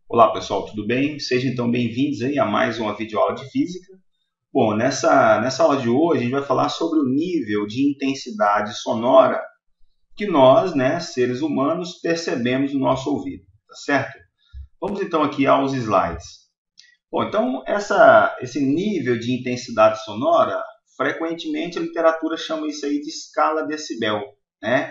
Olá pessoal, tudo bem? Sejam então bem-vindos aí a mais uma videoaula de Física. Bom, nessa aula de hoje a gente vai falar sobre o nível de intensidade sonora que nós, seres humanos, percebemos no nosso ouvido, tá certo? Vamos então aqui aos slides. Bom, então esse nível de intensidade sonora, frequentemente a literatura chama isso aí de escala decibel, né?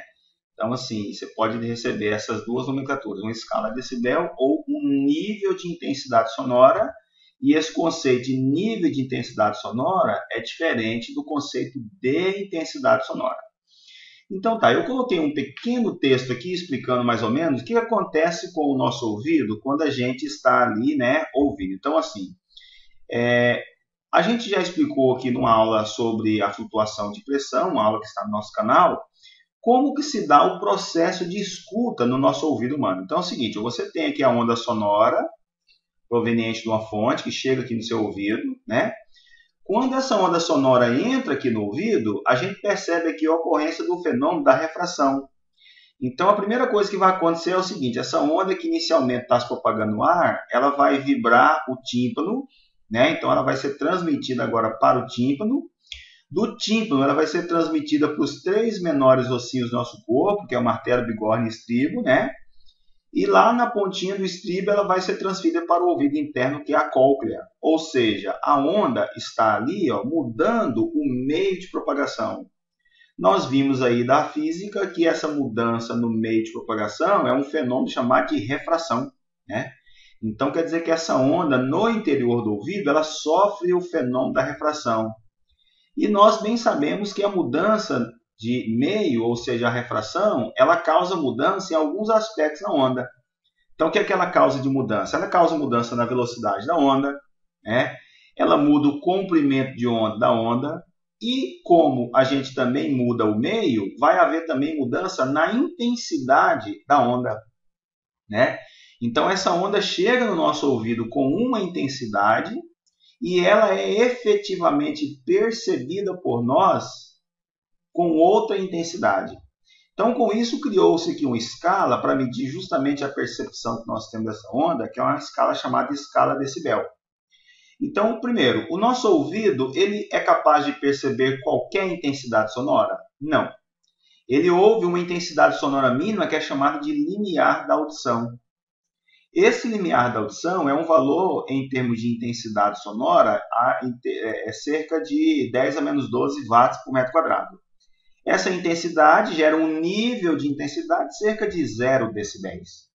Então, assim, você pode receber essas duas nomenclaturas, uma escala decibel ou um nível de intensidade sonora. E esse conceito de nível de intensidade sonora é diferente do conceito de intensidade sonora. Então, tá, eu coloquei um pequeno texto aqui explicando mais ou menos o que acontece com o nosso ouvido quando a gente está ali, ouvindo. Então, assim, a gente já explicou aqui numa aula sobre a flutuação de pressão, uma aula que está no nosso canal, como que se dá o processo de escuta no nosso ouvido humano. Então é o seguinte, você tem aqui a onda sonora proveniente de uma fonte que chega aqui no seu ouvido, né? Quando essa onda sonora entra aqui no ouvido, a gente percebe aqui a ocorrência do fenômeno da refração. Então a primeira coisa que vai acontecer é o seguinte, essa onda que inicialmente está se propagando no ar, ela vai vibrar o tímpano, né? Então ela vai ser transmitida agora para o tímpano. Do tímpano, ela vai ser transmitida para os três menores ossinhos do nosso corpo, que é o martelo, bigorna e estribo, né? E lá na pontinha do estribo, ela vai ser transferida para o ouvido interno, que é a cóclea. Ou seja, a onda está ali, mudando o meio de propagação. Nós vimos aí da física que essa mudança no meio de propagação é um fenômeno chamado de refração, né? Então, quer dizer que essa onda no interior do ouvido, ela sofre o fenômeno da refração. E nós bem sabemos que a mudança de meio, ou seja, a refração, ela causa mudança em alguns aspectos na onda. Então, o que é que ela causa de mudança? Ela causa mudança na velocidade da onda, né? Ela muda o comprimento de onda da onda, e como a gente também muda o meio, vai haver também mudança na intensidade da onda, né? Então, essa onda chega no nosso ouvido com uma intensidade, e ela é efetivamente percebida por nós com outra intensidade. Então, com isso, criou-se aqui uma escala para medir justamente a percepção que nós temos dessa onda, que é uma escala chamada escala decibel. Então, primeiro, o nosso ouvido ele é capaz de perceber qualquer intensidade sonora? Não. Ele ouve uma intensidade sonora mínima que é chamada de limiar da audição. Esse limiar da audição é um valor, em termos de intensidade sonora, é cerca de 10 a menos 12 watts por metro quadrado. Essa intensidade gera um nível de intensidade de cerca de 0 decibéis.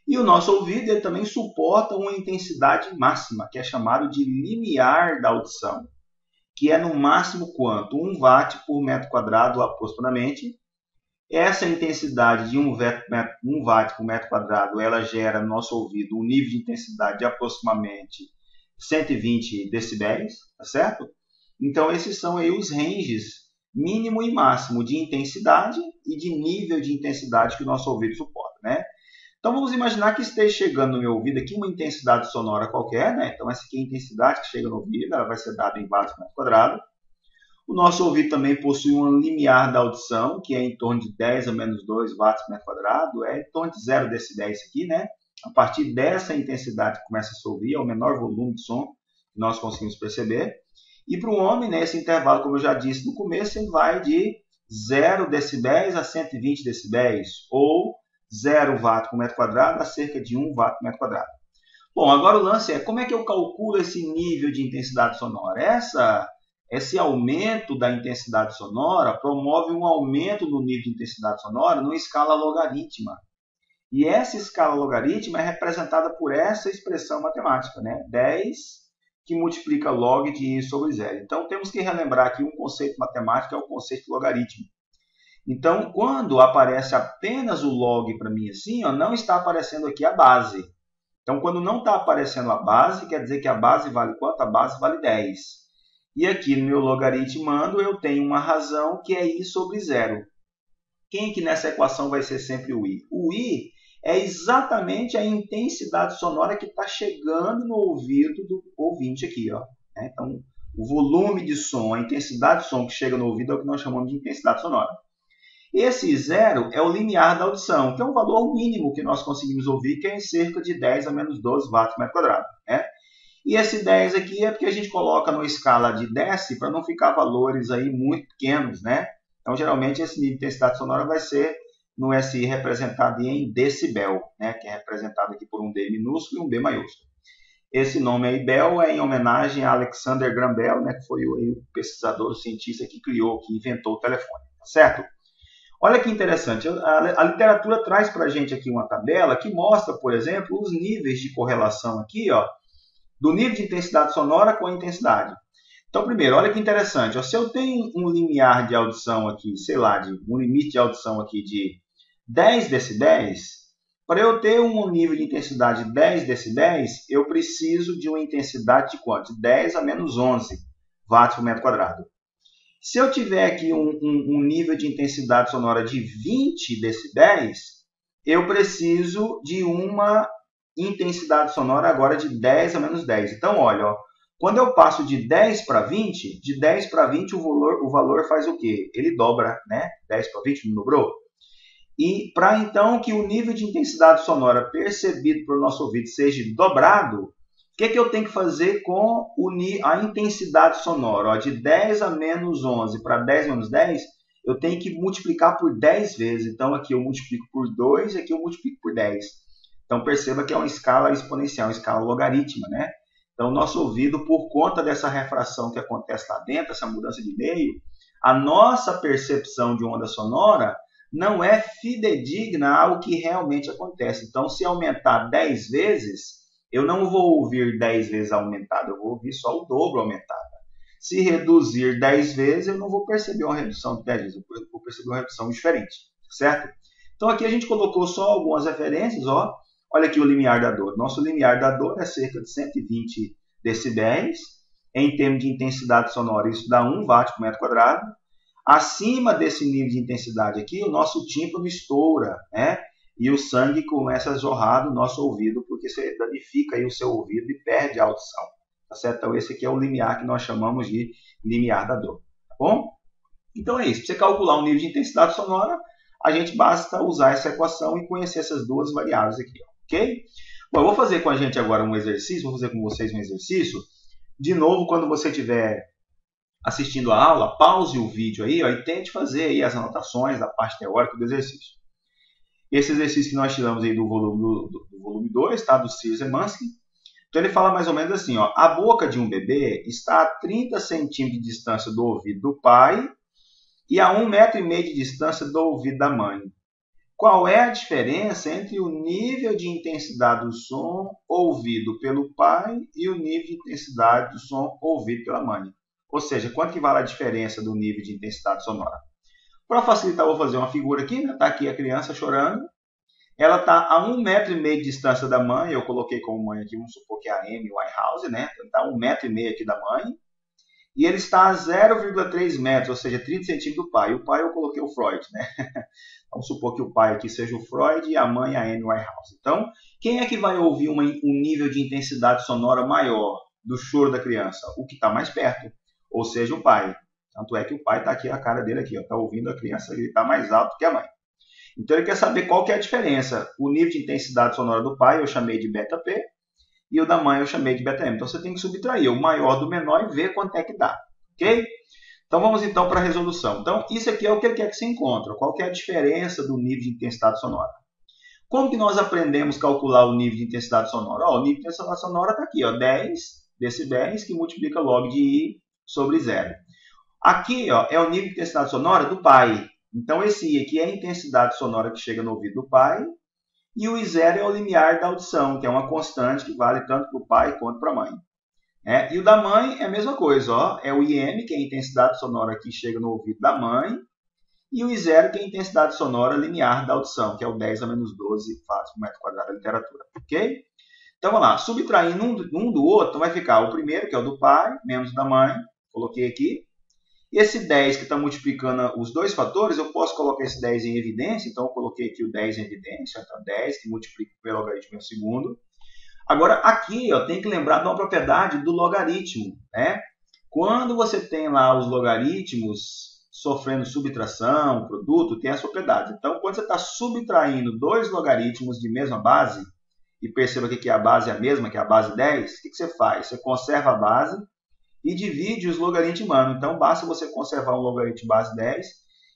E o nosso ouvido ele também suporta uma intensidade máxima, que é chamado de limiar da audição, que é no máximo quanto? 1 watt por metro quadrado aproximadamente. Essa intensidade de 1 watt por metro quadrado, ela gera no nosso ouvido um nível de intensidade de aproximadamente 120 decibéis, tá certo? Então, esses são aí os ranges mínimo e máximo de intensidade e de nível de intensidade que o nosso ouvido suporta, né? Então, vamos imaginar que esteja chegando no meu ouvido aqui uma intensidade sonora qualquer, né? Então, essa aqui é a intensidade que chega no ouvido, ela vai ser dada em watts por metro quadrado. O nosso ouvido também possui um limiar da audição, que é em torno de 10 a menos 2 watts por metro quadrado, é em torno de 0 decibéis aqui, né? A partir dessa intensidade que começa a se ouvir, é o menor volume de som que nós conseguimos perceber. E para o homem, esse intervalo, como eu já disse no começo, ele vai de 0 decibéis a 120 decibéis, ou 0 watt por metro quadrado a cerca de 1 watt por metro quadrado. Bom, agora o lance é como é que eu calculo esse nível de intensidade sonora? Esse aumento da intensidade sonora promove um aumento no nível de intensidade sonora numa escala logarítmica. E essa escala logarítmica é representada por essa expressão matemática, né? 10 que multiplica log de I sobre 0. Então, temos que relembrar aqui um conceito matemático, é o conceito de logaritmo. Então, quando aparece apenas o log para mim assim, não está aparecendo aqui a base. Então, quando não está aparecendo a base, quer dizer que a base vale quanto? A base vale 10. E aqui no meu logaritmando eu tenho uma razão que é I sobre 0. Quem que nessa equação vai ser sempre o I? O I é exatamente a intensidade sonora que está chegando no ouvido do ouvinte aqui, né? Então, o volume de som, a intensidade de som que chega no ouvido é o que nós chamamos de intensidade sonora. Esse zero é o limiar da audição, que é um valor mínimo que nós conseguimos ouvir, que é em cerca de 10 a menos 12 watts por metro quadrado, né? E esse 10 aqui é porque a gente coloca numa escala de deci para não ficar valores aí muito pequenos, né? Então, geralmente, esse nível de intensidade sonora vai ser no SI representado em decibel, né? Que é representado aqui por um D minúsculo e um B maiúsculo. Esse nome aí, Bell, é em homenagem a Alexander Graham Bell, né? Que foi o pesquisador, o cientista que criou, que inventou o telefone, tá certo? Olha que interessante, a literatura traz para a gente aqui uma tabela que mostra, por exemplo, os níveis de correlação aqui, ó, do nível de intensidade sonora com a intensidade. Então, primeiro, olha que interessante, ó, se eu tenho um limiar de audição aqui, sei lá, um limite de audição aqui de 10 decibéis, para eu ter um nível de intensidade de 10 decibéis, eu preciso de uma intensidade de quanto? De 10 a menos 11 watts por metro quadrado. Se eu tiver aqui um nível de intensidade sonora de 20 decibéis, eu preciso de uma intensidade sonora agora de 10 a menos 10. Então, olha, ó, quando eu passo de 10 para 20, de 10 para 20 o valor faz o quê? Ele dobra, né? 10 para 20 não dobrou? E para então que o nível de intensidade sonora percebido pelo nosso ouvido seja dobrado, o que eu tenho que fazer com a intensidade sonora? Ó, de 10 a menos 11 para 10 menos 10, eu tenho que multiplicar por 10 vezes. Então, aqui eu multiplico por 2 e aqui eu multiplico por 10. Então, perceba que é uma escala exponencial, uma escala logarítmica, né? Então, o nosso ouvido, por conta dessa refração que acontece lá dentro, essa mudança de meio, a nossa percepção de onda sonora não é fidedigna ao que realmente acontece. Então, se aumentar 10 vezes, eu não vou ouvir 10 vezes aumentado, eu vou ouvir só o dobro aumentado. Se reduzir 10 vezes, eu não vou perceber uma redução de 10 vezes, eu vou perceber uma redução diferente, certo? Então, aqui a gente colocou só algumas referências, ó. Olha aqui o limiar da dor. Nosso limiar da dor é cerca de 120 decibéis. Em termos de intensidade sonora, isso dá 1 watt por metro quadrado. Acima desse nível de intensidade aqui, o nosso tímpano estoura, né? E o sangue começa a jorrar do nosso ouvido, porque você danifica aí o seu ouvido e perde a audição. Tá certo? Então, esse aqui é o limiar que nós chamamos de limiar da dor. Tá bom? Então, é isso. Para você calcular o nível de intensidade sonora, a gente basta usar essa equação e conhecer essas duas variáveis aqui. Ok? Bom, eu vou fazer com a gente agora um exercício, vou fazer com vocês um exercício. De novo, quando você estiver assistindo a aula, pause o vídeo aí, ó, e tente fazer aí as anotações da parte teórica do exercício. Esse exercício que nós tiramos aí do volume 2, tá? Do Sears e Mansky. Então, ele fala mais ou menos assim, ó, a boca de um bebê está a 30 centímetros de distância do ouvido do pai e a 1,5 metro de distância do ouvido da mãe. Qual é a diferença entre o nível de intensidade do som ouvido pelo pai e o nível de intensidade do som ouvido pela mãe? Ou seja, quanto que vale a diferença do nível de intensidade sonora? Para facilitar, eu vou fazer uma figura aqui, né? Está aqui a criança chorando. Ela está a 1,5 metro de distância da mãe. Eu coloquei como mãe aqui, vamos supor que é a Amy Winehouse, né? Então, está a 1,5 metro aqui da mãe. E ele está a 0,3 metros, ou seja, 30 centímetros do pai. O pai eu coloquei o Freud, né? Vamos supor que o pai aqui seja o Freud e a mãe a Amy Winehouse. Então, quem é que vai ouvir um nível de intensidade sonora maior do choro da criança? O que está mais perto, ou seja, o pai. Tanto é que o pai está aqui, a cara dele aqui, está ouvindo a criança gritar mais alto que a mãe. Então, ele quer saber qual que é a diferença. O nível de intensidade sonora do pai eu chamei de beta P, e o da mãe eu chamei de beta M. Então, você tem que subtrair o maior do menor e ver quanto é que dá. Ok? Então, vamos então para a resolução. Então, isso aqui é o que ele quer que se encontre. Qual que é a diferença do nível de intensidade sonora? Como que nós aprendemos a calcular o nível de intensidade sonora? Ó, o nível de intensidade sonora está aqui, ó, 10 decibéis, que multiplica log de I sobre 0. Aqui, ó, é o nível de intensidade sonora do pai. Então, esse I aqui é a intensidade sonora que chega no ouvido do pai. E o I0 é o limiar da audição, que é uma constante que vale tanto para o pai quanto para a mãe. E o da mãe é a mesma coisa, ó, é o IM, que é a intensidade sonora que chega no ouvido da mãe, e o I0, que é a intensidade sonora linear da audição, que é o 10 a menos 12 watts por metro quadrado da literatura. Ok? Então, vamos lá. Subtraindo um do outro, vai ficar o primeiro, que é o do pai, menos o da mãe, coloquei aqui. Esse 10 que está multiplicando os dois fatores, eu posso colocar esse 10 em evidência. Então, eu coloquei aqui o 10 em evidência. Então, 10 que multiplica pelo logaritmo ao segundo. Agora, aqui tem que lembrar de uma propriedade do logaritmo, né? Quando você tem lá os logaritmos sofrendo subtração, produto, tem as propriedades. Então, quando você está subtraindo dois logaritmos de mesma base, e perceba que a base é a mesma, que é a base 10, o que você faz? Você conserva a base e divide os logaritmando. Então, basta você conservar um logaritmo base 10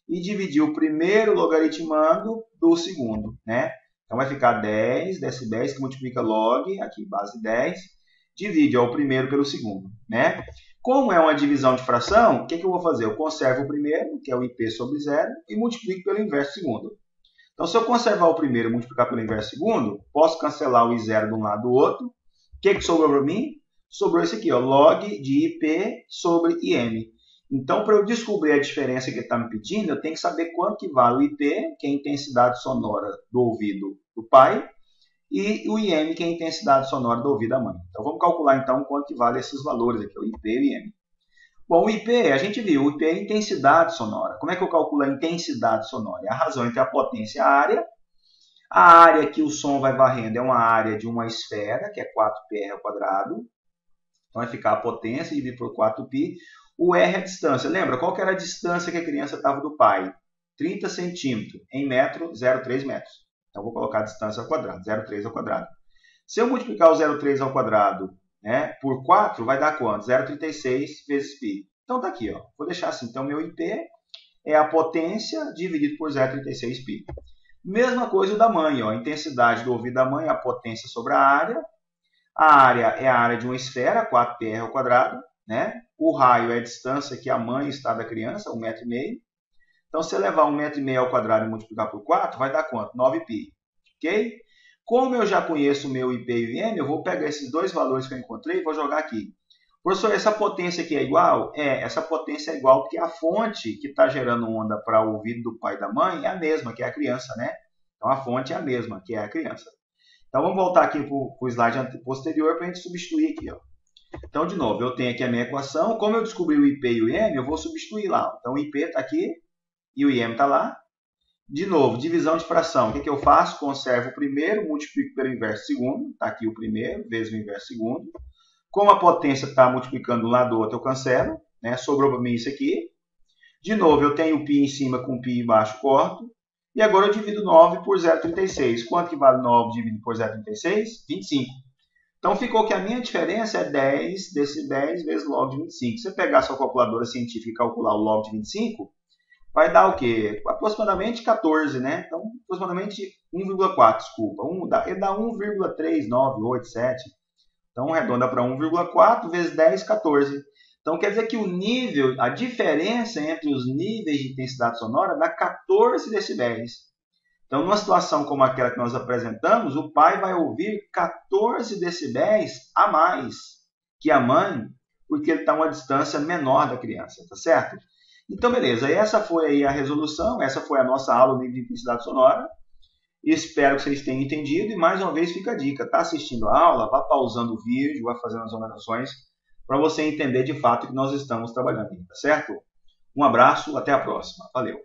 e dividir o primeiro logaritmando do segundo, né? Então, vai ficar 10, desse 10 que multiplica log, aqui base 10, divide o primeiro pelo segundo, né? Como é uma divisão de fração, o que eu vou fazer? Eu conservo o primeiro, que é o IP sobre 0, e multiplico pelo inverso segundo. Então, se eu conservar o primeiro e multiplicar pelo inverso segundo, posso cancelar o I0 de um lado do outro. O que sobrou para mim? Sobrou esse aqui, log de IP sobre IM. Então, para eu descobrir a diferença que ele está me pedindo, eu tenho que saber quanto que vale o IP, que é a intensidade sonora do ouvido do pai, e o IM, que é a intensidade sonora do ouvido da mãe. Então, vamos calcular, então, quanto que vale esses valores aqui, o IP e o IM. Bom, o IP, a gente viu, o IP é a intensidade sonora. Como é que eu calculo a intensidade sonora? É a razão entre a potência e a área. A área que o som vai varrendo é uma área de uma esfera, que é 4πr ao quadrado. Então, vai ficar a potência dividido por 4π. O R é a distância. Lembra, qual que era a distância que a criança estava do pai? 30 centímetros. Em metro, 0,3 metros. Então, vou colocar a distância ao quadrado, 0,3 ao quadrado. Se eu multiplicar o 0,3 ao quadrado, né, por 4, vai dar quanto? 0,36 vezes π. Então, está aqui. Vou deixar assim. Então, meu IP é a potência dividido por 0,36 π. Mesma coisa o da mãe. A intensidade do ouvido da mãe é a potência sobre a área. A área é a área de uma esfera, 4πr ao quadrado. Né? O raio é a distância que a mãe está da criança, 1,5 m. Então, se eu levar 1,5 m ao quadrado e multiplicar por 4, vai dar quanto? 9π. Ok? Como eu já conheço o meu IP e o IM, eu vou pegar esses dois valores que eu encontrei e vou jogar aqui. Professor, essa potência aqui é igual? Essa potência é igual porque a fonte que está gerando onda para o ouvido do pai e da mãe é a mesma, que é a criança, né? Então, a fonte é a mesma, que é a criança. Então, vamos voltar aqui para o slide posterior para a gente substituir aqui. Então, de novo, eu tenho aqui a minha equação. Como eu descobri o IP e o IM, eu vou substituir lá. Então, o IP está aqui e o IM está lá. De novo, divisão de fração. O que eu faço? Conservo o primeiro, multiplico pelo inverso segundo. Está aqui o primeiro, vezes o inverso segundo. Como a potência está multiplicando um lado do outro, eu cancelo. Né? Sobrou para mim isso aqui. De novo, eu tenho π em cima com π embaixo, corto. E agora eu divido 9 por 0,36. Quanto que vale 9 dividido por 0,36? 25. Então, ficou que a minha diferença é 10 desse 10 vezes log de 25. Se você pegar a sua calculadora científica e calcular o log de 25, vai dar o quê? Aproximadamente 14, né? Então, aproximadamente 1,4, desculpa. Ele dá 1,3987. Então, arredonda para 1,4 vezes 10, 14. Então, quer dizer que o nível, a diferença entre os níveis de intensidade sonora dá 14 decibéis. Então, numa situação como aquela que nós apresentamos, o pai vai ouvir 14 decibéis a mais que a mãe, porque ele está a uma distância menor da criança, tá certo? Então, beleza. Essa foi aí a resolução, essa foi a nossa aula de intensidade sonora. Espero que vocês tenham entendido e, mais uma vez, fica a dica. Está assistindo a aula? Vá pausando o vídeo, vá fazendo as anotações para você entender de fato o que nós estamos trabalhando, tá certo? Um abraço, até a próxima. Valeu!